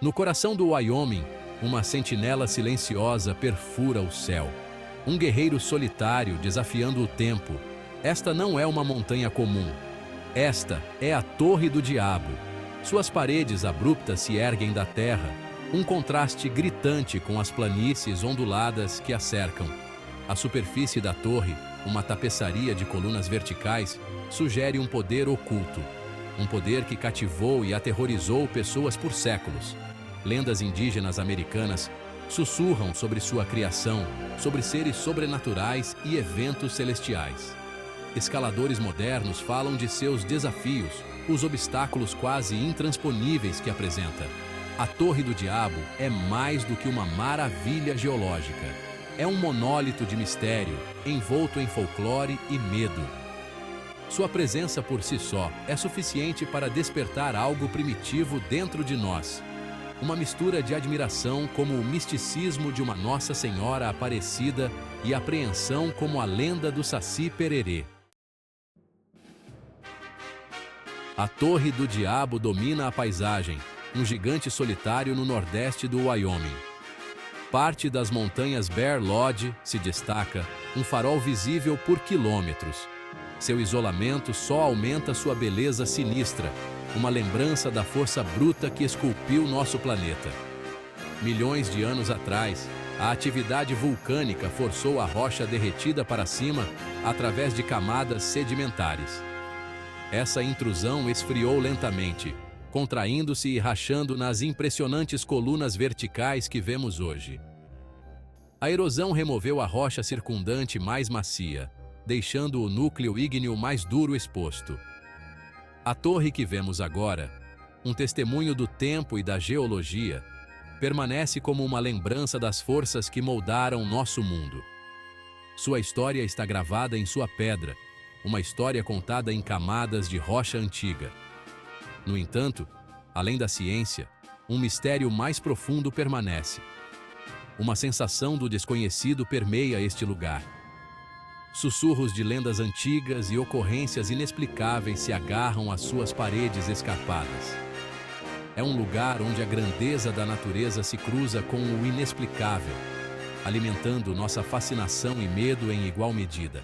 No coração do Wyoming, uma sentinela silenciosa perfura o céu. Um guerreiro solitário desafiando o tempo. Esta não é uma montanha comum. Esta é a Torre do Diabo. Suas paredes abruptas se erguem da terra, um contraste gritante com as planícies onduladas que a cercam. A superfície da torre, uma tapeçaria de colunas verticais, sugere um poder oculto. Um poder que cativou e aterrorizou pessoas por séculos. Lendas indígenas americanas sussurram sobre sua criação, sobre seres sobrenaturais e eventos celestiais. Escaladores modernos falam de seus desafios, os obstáculos quase intransponíveis que apresenta. A Torre do Diabo é mais do que uma maravilha geológica. É um monólito de mistério, envolto em folclore e medo. Sua presença por si só é suficiente para despertar algo primitivo dentro de nós. Uma mistura de admiração como o misticismo de uma Nossa Senhora Aparecida e apreensão como a lenda do Saci Pererê. A Torre do Diabo domina a paisagem, um gigante solitário no nordeste do Wyoming. Parte das montanhas Bear Lodge se destaca, um farol visível por quilômetros. Seu isolamento só aumenta sua beleza sinistra, uma lembrança da força bruta que esculpiu nosso planeta. Milhões de anos atrás, a atividade vulcânica forçou a rocha derretida para cima através de camadas sedimentares. Essa intrusão esfriou lentamente, contraindo-se e rachando nas impressionantes colunas verticais que vemos hoje. A erosão removeu a rocha circundante mais macia, deixando o núcleo ígneo mais duro exposto. A torre que vemos agora, um testemunho do tempo e da geologia, permanece como uma lembrança das forças que moldaram nosso mundo. Sua história está gravada em sua pedra, uma história contada em camadas de rocha antiga. No entanto, além da ciência, um mistério mais profundo permanece. Uma sensação do desconhecido permeia este lugar. Sussurros de lendas antigas e ocorrências inexplicáveis se agarram às suas paredes escarpadas. É um lugar onde a grandeza da natureza se cruza com o inexplicável, alimentando nossa fascinação e medo em igual medida.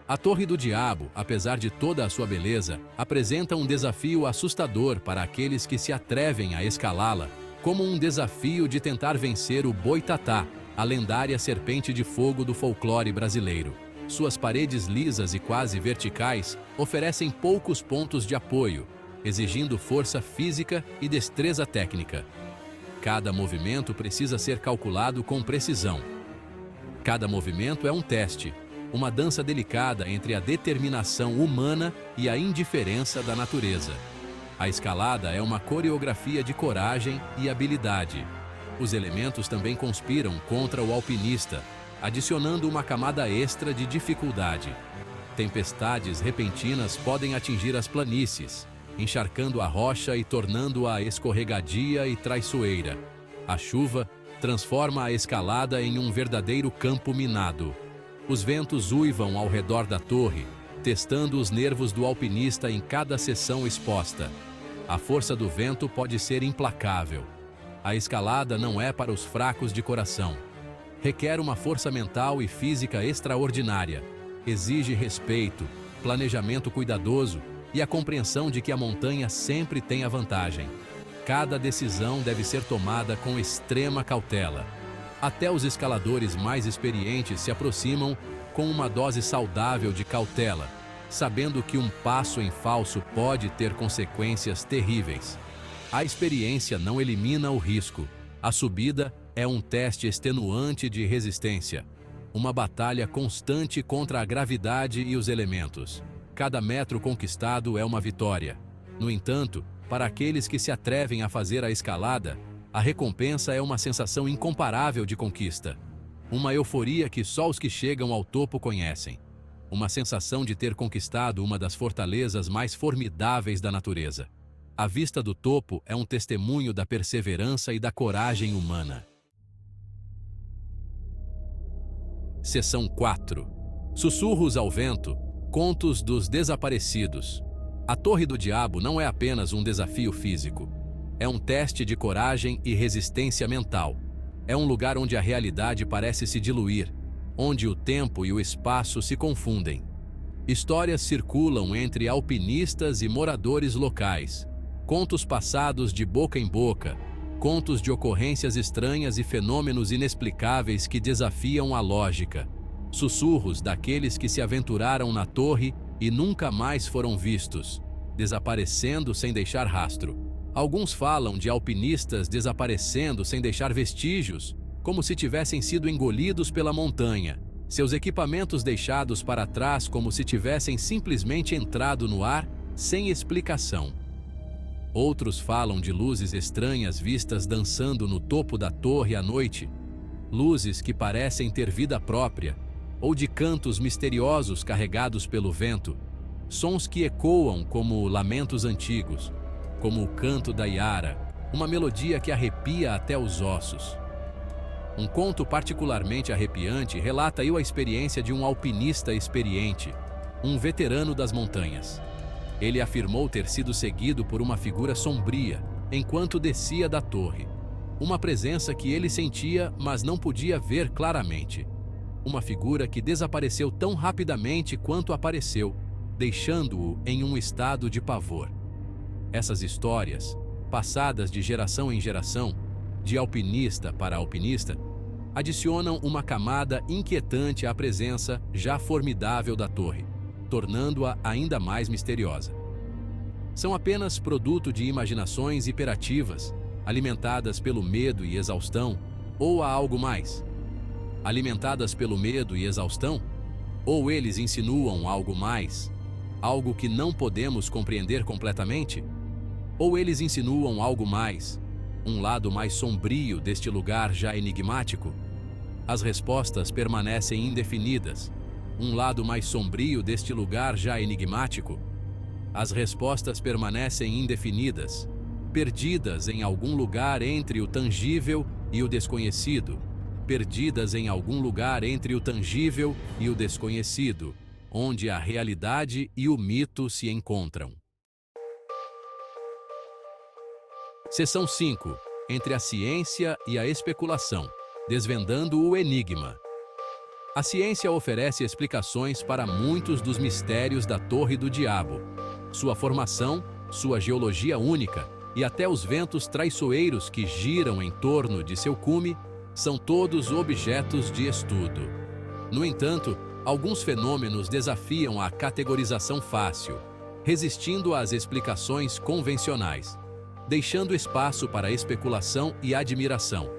A Torre do Diabo, apesar de toda a sua beleza, apresenta um desafio assustador para aqueles que se atrevem a escalá-la, como um desafio de tentar vencer o Boitatá, a lendária serpente de fogo do folclore brasileiro. Suas paredes lisas e quase verticais oferecem poucos pontos de apoio, exigindo força física e destreza técnica. Cada movimento precisa ser calculado com precisão. Cada movimento é um teste, uma dança delicada entre a determinação humana e a indiferença da natureza. A escalada é uma coreografia de coragem e habilidade. Os elementos também conspiram contra o alpinista, adicionando uma camada extra de dificuldade. Tempestades repentinas podem atingir as planícies, encharcando a rocha e tornando-a escorregadia e traiçoeira. A chuva transforma a escalada em um verdadeiro campo minado. Os ventos uivam ao redor da torre, testando os nervos do alpinista em cada seção exposta. A força do vento pode ser implacável. A escalada não é para os fracos de coração. Requer uma força mental e física extraordinária. Exige respeito, planejamento cuidadoso e a compreensão de que a montanha sempre tem a vantagem. Cada decisão deve ser tomada com extrema cautela. Até os escaladores mais experientes se aproximam com uma dose saudável de cautela, sabendo que um passo em falso pode ter consequências terríveis. A experiência não elimina o risco. A subida é um teste extenuante de resistência. Uma batalha constante contra a gravidade e os elementos. Cada metro conquistado é uma vitória. No entanto, para aqueles que se atrevem a fazer a escalada, a recompensa é uma sensação incomparável de conquista. Uma euforia que só os que chegam ao topo conhecem. Uma sensação de ter conquistado uma das fortalezas mais formidáveis da natureza. A vista do topo é um testemunho da perseverança e da coragem humana. Seção 4. Sussurros ao vento, contos dos desaparecidos. A Torre do Diabo não é apenas um desafio físico. É um teste de coragem e resistência mental. É um lugar onde a realidade parece se diluir, onde o tempo e o espaço se confundem. Histórias circulam entre alpinistas e moradores locais. Contos passados de boca em boca, contos de ocorrências estranhas e fenômenos inexplicáveis que desafiam a lógica. Sussurros daqueles que se aventuraram na torre e nunca mais foram vistos, desaparecendo sem deixar rastro. Alguns falam de alpinistas desaparecendo sem deixar vestígios, como se tivessem sido engolidos pela montanha, seus equipamentos deixados para trás como se tivessem simplesmente entrado no ar sem explicação. Outros falam de luzes estranhas vistas dançando no topo da torre à noite, luzes que parecem ter vida própria, ou de cantos misteriosos carregados pelo vento, sons que ecoam como lamentos antigos, como o canto da Iara, uma melodia que arrepia até os ossos. Um conto particularmente arrepiante relata a experiência de um alpinista experiente, um veterano das montanhas. Ele afirmou ter sido seguido por uma figura sombria enquanto descia da torre. Uma presença que ele sentia, mas não podia ver claramente. Uma figura que desapareceu tão rapidamente quanto apareceu, deixando-o em um estado de pavor. Essas histórias, passadas de geração em geração, de alpinista para alpinista, adicionam uma camada inquietante à presença já formidável da torre, tornando-a ainda mais misteriosa. São apenas produto de imaginações hiperativas, alimentadas pelo medo e exaustão, ou há algo mais? Alimentadas pelo medo e exaustão? Ou eles insinuam algo mais? Algo que não podemos compreender completamente? Ou eles insinuam algo mais? Um lado mais sombrio deste lugar já enigmático? As respostas permanecem indefinidas. Um lado mais sombrio deste lugar já enigmático? As respostas permanecem indefinidas, perdidas em algum lugar entre o tangível e o desconhecido, perdidas em algum lugar entre o tangível e o desconhecido, onde a realidade e o mito se encontram. Seção 5. Entre a ciência e a especulação, desvendando o enigma. A ciência oferece explicações para muitos dos mistérios da Torre do Diabo. Sua formação, sua geologia única e até os ventos traiçoeiros que giram em torno de seu cume são todos objetos de estudo. No entanto, alguns fenômenos desafiam a categorização fácil, resistindo às explicações convencionais, deixando espaço para especulação e admiração.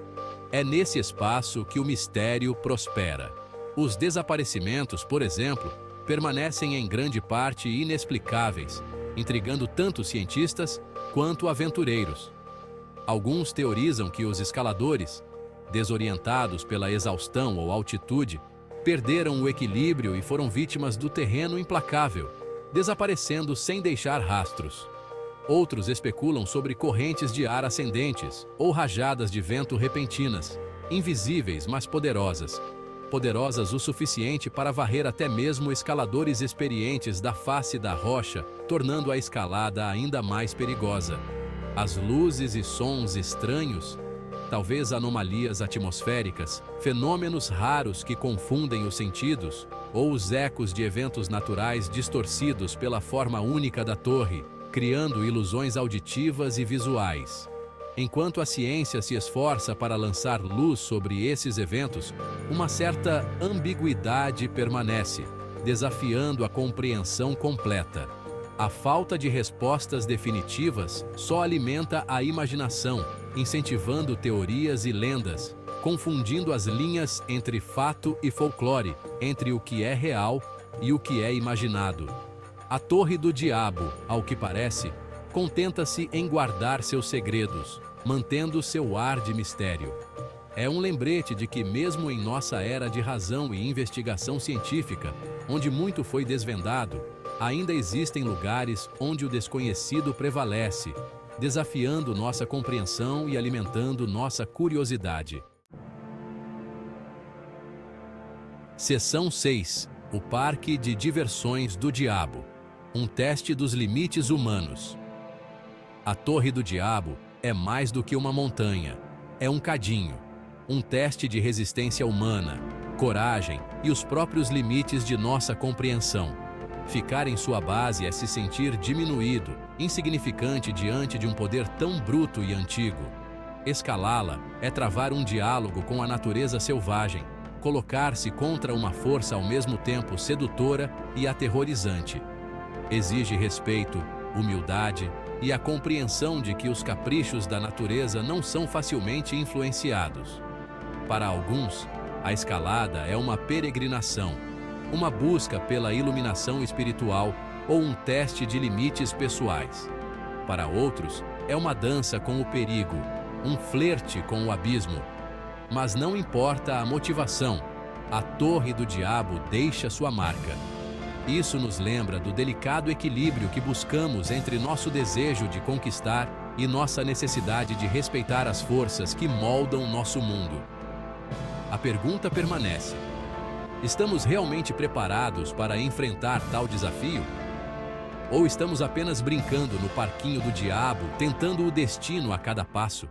É nesse espaço que o mistério prospera. Os desaparecimentos, por exemplo, permanecem em grande parte inexplicáveis, intrigando tanto cientistas quanto aventureiros. Alguns teorizam que os escaladores, desorientados pela exaustão ou altitude, perderam o equilíbrio e foram vítimas do terreno implacável, desaparecendo sem deixar rastros. Outros especulam sobre correntes de ar ascendentes ou rajadas de vento repentinas, invisíveis mas poderosas o suficiente para varrer até mesmo escaladores experientes da face da rocha, tornando a escalada ainda mais perigosa. As luzes e sons estranhos, talvez anomalias atmosféricas, fenômenos raros que confundem os sentidos, ou os ecos de eventos naturais distorcidos pela forma única da torre, criando ilusões auditivas e visuais. Enquanto a ciência se esforça para lançar luz sobre esses eventos, uma certa ambiguidade permanece, desafiando a compreensão completa. A falta de respostas definitivas só alimenta a imaginação, incentivando teorias e lendas, confundindo as linhas entre fato e folclore, entre o que é real e o que é imaginado. A Torre do Diabo, ao que parece, contenta-se em guardar seus segredos, mantendo seu ar de mistério. É um lembrete de que, mesmo em nossa era de razão e investigação científica, onde muito foi desvendado, ainda existem lugares onde o desconhecido prevalece, desafiando nossa compreensão e alimentando nossa curiosidade. Seção 6. O Parque de Diversões do Diabo. Um teste dos limites humanos. A Torre do Diabo é mais do que uma montanha. É um cadinho. Um teste de resistência humana, coragem e os próprios limites de nossa compreensão. Ficar em sua base é se sentir diminuído, insignificante diante de um poder tão bruto e antigo. Escalá-la é travar um diálogo com a natureza selvagem, colocar-se contra uma força ao mesmo tempo sedutora e aterrorizante. Exige respeito, humildade e a compreensão de que os caprichos da natureza não são facilmente influenciados. Para alguns, a escalada é uma peregrinação, uma busca pela iluminação espiritual ou um teste de limites pessoais. Para outros, é uma dança com o perigo, um flerte com o abismo. Mas não importa a motivação, a Torre do Diabo deixa sua marca. Isso nos lembra do delicado equilíbrio que buscamos entre nosso desejo de conquistar e nossa necessidade de respeitar as forças que moldam nosso mundo. A pergunta permanece: estamos realmente preparados para enfrentar tal desafio? Ou estamos apenas brincando no parquinho do diabo, tentando o destino a cada passo?